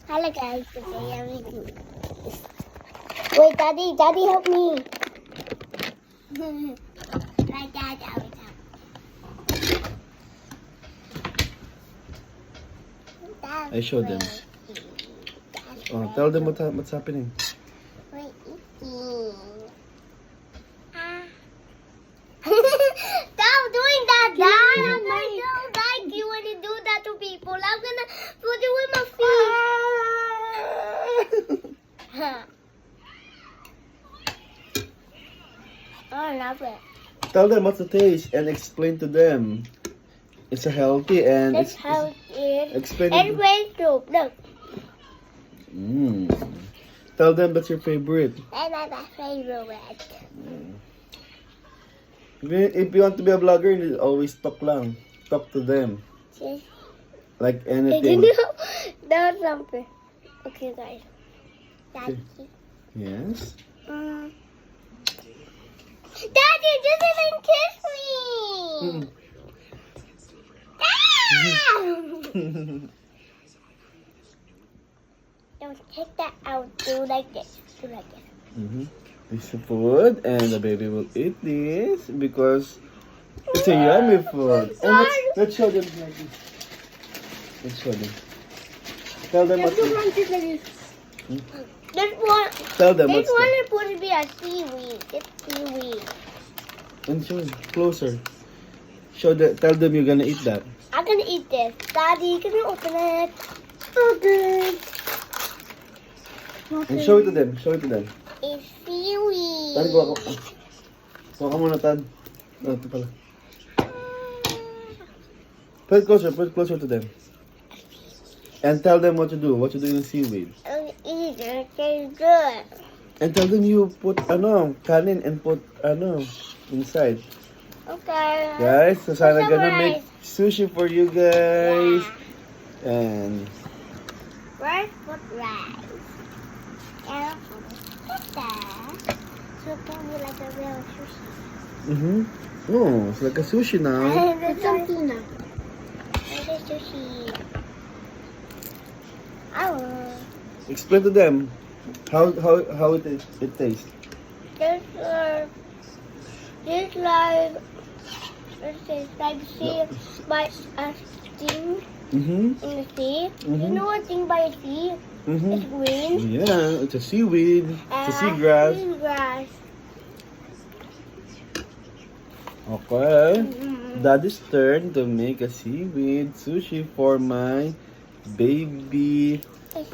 Hello guys, today I'm making this. Wait, Daddy, help me. Right, Dad, I show them. Oh, tell them what's happening. We're eating. Stop doing that, Dad. I don't like you when you do that to people. I'm gonna put it with my feet. Oh, I love it. Tell them what's the taste and explain to them. It's a healthy and That's how it is. explain And it. rain soup. Look. Tell them that's your favorite. And I'm my favorite. If you want to be a vlogger, you always talk lang. Talk to them. Just Like I anything. don't know. That was something. Okay, guys. Daddy. Yes. Daddy, you didn't even kiss me. Ah! Don't take that out. Do like this. Do like this. It's the food, and the baby will eat this because it's a yummy food. And let's show them like this. Let's show them. Tell them what. This one. Tell them This what's one that. is supposed to be a seaweed. It's seaweed. And show them closer. Tell them you're gonna eat that. I'm gonna eat this. Daddy, can you open it? Open. And show it to them. Show it to them. It's seaweed. Tan, kuha ko. Kuha ka muna, Tan. Ito pala. Put it closer to them. And tell them what to do. What to do in the seaweed. I'm eating it. It's good. And tell them you put, kanin and put, inside. Okay. Guys, so sana Put some gonna make sushi for you guys. And First, put rice. And put that. So it can be like a real sushi. oh, it's like a sushi now. Put some tuna. And the sushi. Oh. Explain to them how it tastes. This like sea by a sting in the sea. You know what thing by a sea? It's green. Yeah, it's a seaweed. It's a seagrass. Seagrass. Okay. Daddy's turn to make a seaweed sushi for my baby.